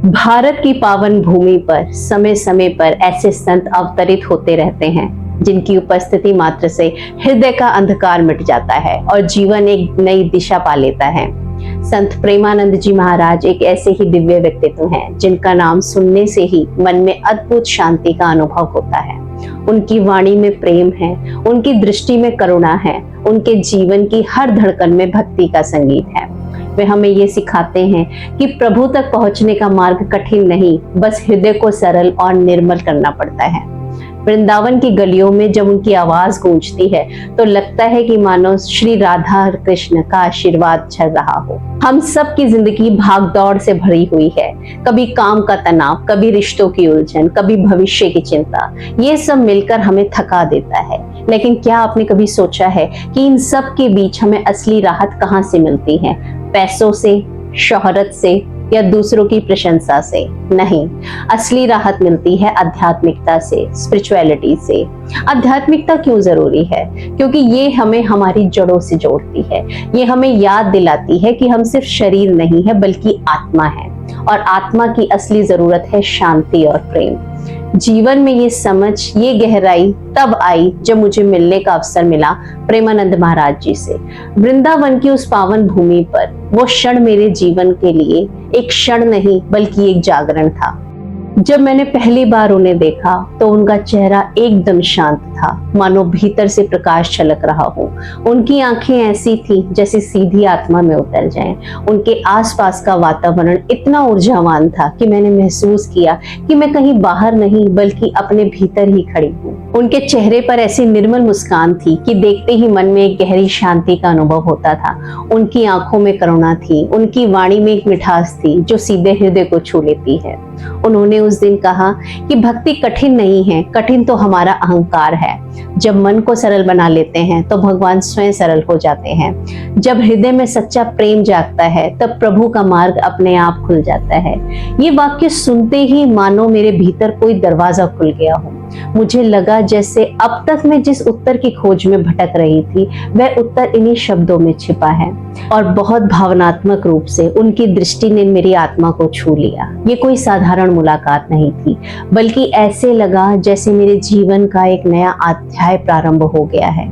भारत की पावन भूमि पर समय समय पर ऐसे संत अवतरित होते रहते हैं जिनकी उपस्थिति मात्र से हृदय का अंधकार मिट जाता है और जीवन एक नई दिशा पा लेता है। संत प्रेमानंद जी महाराज एक ऐसे ही दिव्य व्यक्तित्व हैं जिनका नाम सुनने से ही मन में अद्भुत शांति का अनुभव होता है। उनकी वाणी में प्रेम है, उनकी दृष्टि में करुणा है, उनके जीवन की हर धड़कन में भक्ति का संगीत है। वे हमें ये सिखाते हैं कि प्रभु तक पहुंचने का मार्ग कठिन नहीं, बस हृदय को सरल और निर्मल करना पड़ता है। वृंदावन की गलियों में जब उनकी आवाज गूंजती है तो लगता है कि मानो श्री राधा कृष्ण का आशीर्वाद झल रहा हो। हम सब की जिंदगी भागदौड़ से भरी हुई है, कभी काम का तनाव, कभी रिश्तों की उलझन, कभी भविष्य की चिंता। ये सब मिलकर हमें थका देता है। लेकिन क्या आपने कभी सोचा है कि इन सब के बीच हमें असली राहत कहाँ से मिलती है? पैसों से, शोहरत से या दूसरों की प्रशंसा से? नहीं, असली राहत मिलती है आध्यात्मिकता से, स्पिरिचुअलिटी से। आध्यात्मिकता क्यों जरूरी है? क्योंकि ये हमें हमारी जड़ों से जोड़ती है। ये हमें याद दिलाती है कि हम सिर्फ शरीर नहीं है बल्कि आत्मा है, और आत्मा की असली जरूरत है शांति और प्रेम। जीवन में ये समझ, ये गहराई तब आई जब मुझे मिलने का अवसर मिला प्रेमानंद महाराज जी से। वृंदावन की उस पावन भूमि पर वो क्षण मेरे जीवन के लिए एक क्षण नहीं बल्कि एक जागरण था। जब मैंने पहली बार उन्हें देखा तो उनका चेहरा एकदम शांत था, मानो भीतर से प्रकाश छलक रहा हो। उनकी आंखें ऐसी थी जैसे सीधी आत्मा में उतर जाएं। उनके आसपास का वातावरण इतना ऊर्जावान था कि मैंने महसूस किया कि मैं कहीं बाहर नहीं बल्कि अपने भीतर ही खड़ी हूँ। उनके चेहरे पर ऐसी निर्मल मुस्कान थी कि देखते ही मन में एक गहरी शांति का अनुभव होता था। उनकी आंखों में करुणा थी, उनकी वाणी में एक मिठास थी जो सीधे हृदय को छू लेती है। उन्होंने उस दिन कहा कि भक्ति कठिन नहीं है, कठिन तो हमारा अहंकार है। जब मन को सरल बना लेते हैं तो भगवान स्वयं सरल हो जाते हैं। जब हृदय में सच्चा प्रेम जागता है तब प्रभु का मार्ग अपने आप खुल जाता है। ये वाक्य सुनते ही मानो मेरे भीतर कोई दरवाजा खुल गया हो। मुझे लगा जैसे अब तक मैं जिस उत्तर की खोज में भटक रही थी वह उत्तर इन्हीं शब्दों में छिपा है। और बहुत भावनात्मक रूप से उनकी दृष्टि ने मेरी आत्मा को छू लिया। ये कोई साधारण मुलाकात नहीं थी, बल्कि ऐसे लगा जैसे मेरे जीवन का एक नया अध्याय प्रारंभ हो गया है।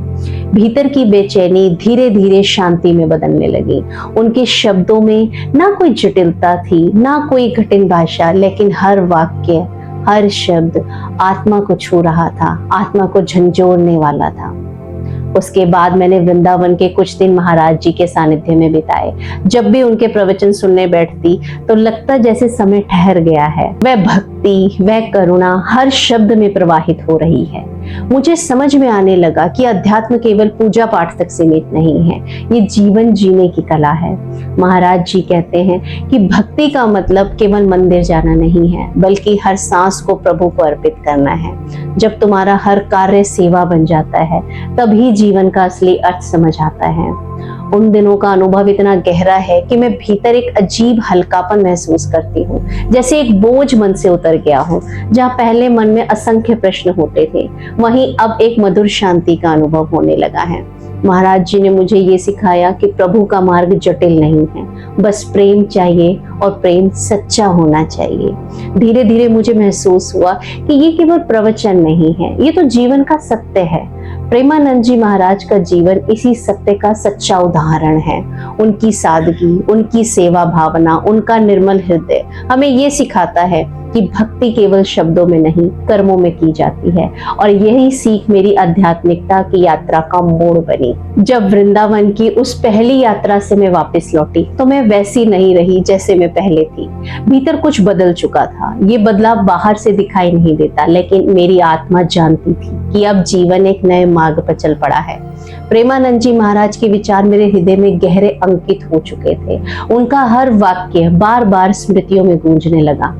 भीतर की बेचैनी धीरे धीरे शांति में बदलने लगी। उनके शब्दों में ना कोई जटिलता थी, ना कोई कठिन भाषा, लेकिन हर वाक्य, हर शब्द आत्मा को छू रहा था, आत्मा को झंझोड़ने वाला था। उसके बाद मैंने वृंदावन के कुछ दिन महाराज जी के सानिध्य में बिताए। जब भी उनके प्रवचन सुनने बैठती तो लगता जैसे समय ठहर गया है। वह भक्ति, वह करुणा हर शब्द में प्रवाहित हो रही है। मुझे समझ में आने लगा कि अध्यात्म केवल पूजा पाठ तक सीमित नहीं है, ये जीवन जीने की कला है। महाराज जी कहते हैं कि भक्ति का मतलब केवल मंदिर जाना नहीं है, बल्कि हर सांस को प्रभु को अर्पित करना है। जब तुम्हारा हर कार्य सेवा बन जाता है तभी जीवन का असली अर्थ समझ आता है। उन दिनों का अनुभव इतना गहरा है कि मैं भीतर एक अजीब हल्कापन महसूस करती हूँ, जैसे एक बोझ मन से उतर गया हो। जहाँ पहले मन में असंख्य प्रश्न होते थे, वहीं अब एक मधुर शांति का अनुभव होने लगा है। महाराज जी ने मुझे ये सिखाया कि प्रभु का मार्ग जटिल नहीं है, बस प्रेम चाहिए और प्रेम सच्चा होना चाहिए। धीरे धीरे मुझे महसूस हुआ कि ये केवल प्रवचन नहीं है, ये तो जीवन का सत्य है। प्रेमानंद जी महाराज का जीवन इसी सत्य का सच्चा उदाहरण है। उनकी सादगी, उनकी सेवा भावना, उनका निर्मल हृदय हमें ये सिखाता है कि भक्ति केवल शब्दों में नहीं, कर्मों में की जाती है। और यही सीख मेरी आध्यात्मिकता की यात्रा का मोड़ बनी। जब वृंदावन की उस पहली यात्रा से मैं वापस लौटी तो मैं वैसी नहीं रही जैसे मैं पहले थी। भीतर कुछ बदल चुका था। ये बदलाव बाहर से दिखाई नहीं देता, लेकिन मेरी आत्मा जानती थी कि अब जीवन एक नए मार्ग पर चल पड़ा है। प्रेमानंद जी महाराज के विचार मेरे हृदय में गहरे अंकित हो चुके थे। उनका हर वाक्य बार बार स्मृतियों में गूंजने लगा।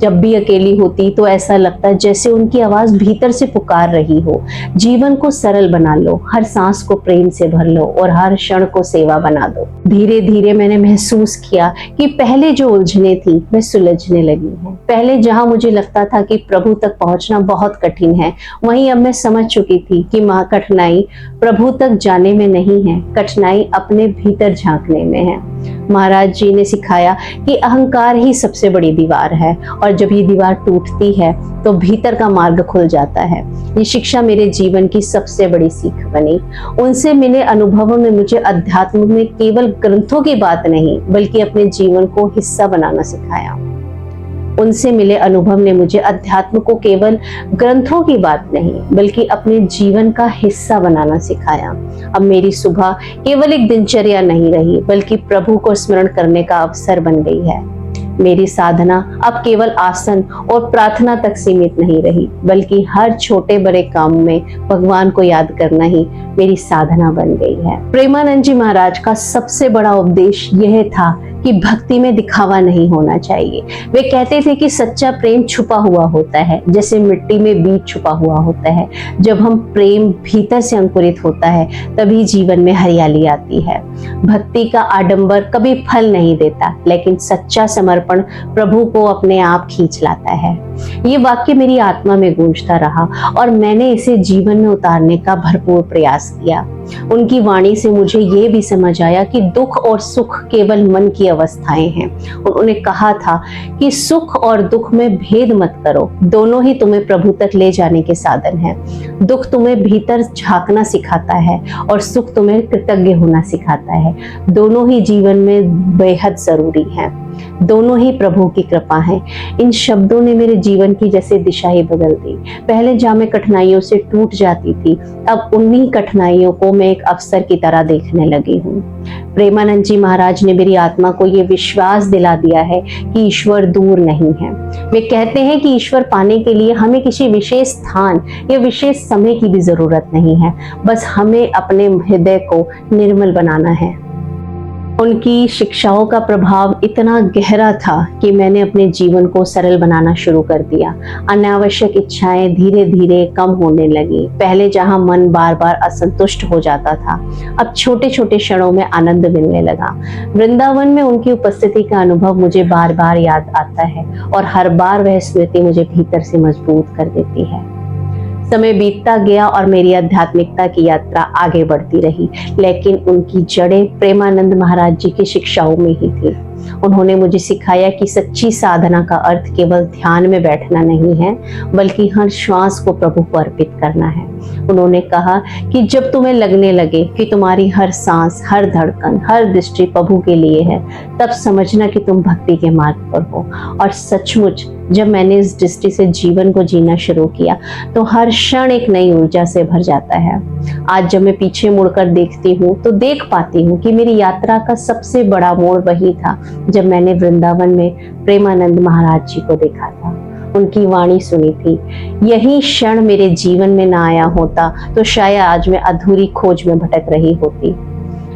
जब भी अकेली होती तो ऐसा लगता जैसे उनकी आवाज भीतर से पुकार रही हो, जीवन को सरल बना लो, हर सांस को प्रेम से भर लो और हर क्षण को सेवा बना दो। धीरे धीरे मैंने महसूस किया कि पहले जो उलझने थी वे सुलझने लगी हैं। पहले जहां मुझे लगता था कि प्रभु तक पहुंचना बहुत कठिन है, वहीं अब मैं समझ चुकी थी कि कठिनाई प्रभु तक जाने में नहीं है, कठिनाई अपने भीतर झांकने में है। महाराज जी ने सिखाया कि अहंकार ही सबसे बड़ी दीवार है और जब ये दीवार टूटती है तो भीतर का मार्ग खुल जाता है। ये शिक्षा मेरे जीवन की सबसे बड़ी सीख बनी। उनसे मिले अनुभवों ने मुझे अध्यात्म में केवल ग्रंथों की बात नहीं बल्कि अपने जीवन को हिस्सा बनाना सिखाया। उनसे मिले अनुभव ने मुझे अध्यात्म को केवल ग्रंथों की बात नहीं बल्कि अपने जीवन का हिस्सा बनाना सिखाया। अब मेरी सुबह केवल एक दिनचर्या नहीं रही बल्कि प्रभु को स्मरण करने का अवसर बन गई है। मेरी साधना अब केवल आसन और प्रार्थना तक सीमित नहीं रही बल्कि हर छोटे बड़े काम में भगवान को याद करना ही मेरी साधना बन गई है। प्रेमानंद जी महाराज का सबसे बड़ा उपदेश यह था कि भक्ति में दिखावा नहीं होना चाहिए। वे कहते थे कि सच्चा प्रेम छुपा हुआ होता है, जैसे मिट्टी में बीज छुपा हुआ होता है। जब हम प्रेम भीतर से अंकुरित होता है तभी जीवन में हरियाली आती है। भक्ति का आडंबर कभी फल नहीं देता लेकिन सच्चा समर्पण प्रभु को अपने आप खींच लाता है। ये वाक्य मेरी आत्मा में गूंजता रहा और मैंने इसे जीवन में उतारने का भरपूर प्रयास किया। उनकी वाणी से मुझे ये भी समझ आया कि दुख और सुख केवल मन की अवस्थाएं हैं। उन्होंने कहा था कि सुख और दुख में भेद मत करो, दोनों ही तुम्हें प्रभु तक ले जाने के साधन हैं। दुख तुम्हें भीतर झांकना सिखाता है और सुख तुम्हें कृतज्ञ होना सिखाता है। दोनों ही जीवन में बेहद जरूरी है, दोनों ही प्रभु की कृपा है। इन शब्दों ने मेरे जीवन की जैसे दिशा ही बदल दी। पहले जहाँ मैं कठिनाइयों से टूट जाती थी, अब उन्हीं कठिनाइयों को मैं एक अवसर की तरह देखने लगी हूँ। प्रेमानंद जी महाराज ने मेरी आत्मा को ये विश्वास दिला दिया है कि ईश्वर दूर नहीं है। वे कहते हैं कि ईश्वर पाने के लिए हमें किसी विशेष स्थान या विशेष समय की भी जरूरत नहीं है, बस हमें अपने हृदय को निर्मल बनाना है। उनकी शिक्षाओं का प्रभाव इतना गहरा था कि मैंने अपने जीवन को सरल बनाना शुरू कर दिया। अनावश्यक इच्छाएं धीरे धीरे कम होने लगी। पहले जहां मन बार बार असंतुष्ट हो जाता था, अब छोटे छोटे क्षणों में आनंद मिलने लगा। वृंदावन में उनकी उपस्थिति का अनुभव मुझे बार बार याद आता है और हर बार वह स्मृति मुझे भीतर से मजबूत कर देती है। समय बीतता गया और मेरी आध्यात्मिकता की यात्रा आगे बढ़ती रही, लेकिन उनकी जड़ें प्रेमानंद महाराज जी की शिक्षाओं में ही थी। उन्होंने मुझे सिखाया कि सच्ची साधना का अर्थ केवल ध्यान में बैठना नहीं है बल्कि हर श्वास को प्रभु को अर्पित करना है। उन्होंने कहा कि जब तुम्हें लगने लगे कि तुम्हारी हर सांस, हर धड़कन, हर दृष्टि प्रभु के लिए है, तब समझना कि तुम भक्ति के मार्ग पर हो। और सचमुच जब मैंने इस दृष्टि से जीवन को जीना शुरू किया तो हर क्षण एक नई ऊर्जा से भर जाता है। आज जब मैं पीछे मुड़कर देखती हूँ तो देख पाती हूँ कि मेरी यात्रा का सबसे बड़ा मोड़ वही था जब मैंने वृंदावन में प्रेमानंद महाराज जी को देखा था, उनकी वाणी सुनी थी। यही क्षण मेरे जीवन में ना आया होता तो शायद आज मैं अधूरी खोज में भटक रही होती।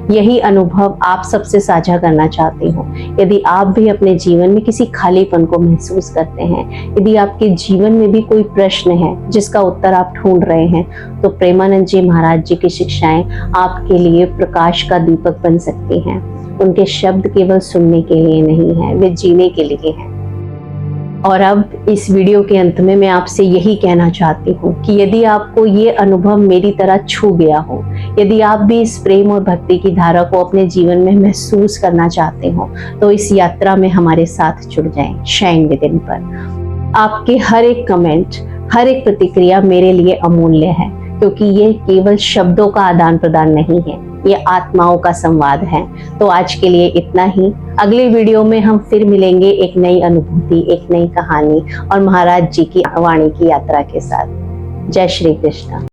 यही अनुभव आप सबसे साझा करना चाहती हूँ। यदि आप भी अपने जीवन में किसी खालीपन को महसूस करते हैं, यदि आपके जीवन में भी कोई प्रश्न है जिसका उत्तर आप ढूंढ रहे हैं, तो प्रेमानंद जी महाराज जी की शिक्षाएं आपके लिए प्रकाश का दीपक बन सकती हैं। उनके शब्द केवल सुनने के लिए नहीं है, वे जीने के लिए हैं। और अब इस वीडियो के अंत में मैं आपसे यही कहना चाहती हूँ कि यदि आपको ये अनुभव मेरी तरह छू गया हो, यदि आप भी इस प्रेम और भक्ति की धारा को अपने जीवन में महसूस करना चाहते हो, तो इस यात्रा में हमारे साथ जुड़ जाएं शाइन विदिन पर। आपके हर एक कमेंट, हर एक प्रतिक्रिया मेरे लिए अमूल्य है, क्योंकि ये केवल शब्दों का आदान प्रदान नहीं है, ये आत्माओं का संवाद है। तो आज के लिए इतना ही। अगले वीडियो में हम फिर मिलेंगे एक नई अनुभूति, एक नई कहानी और महाराज जी की वाणी की यात्रा के साथ। जय श्री कृष्ण।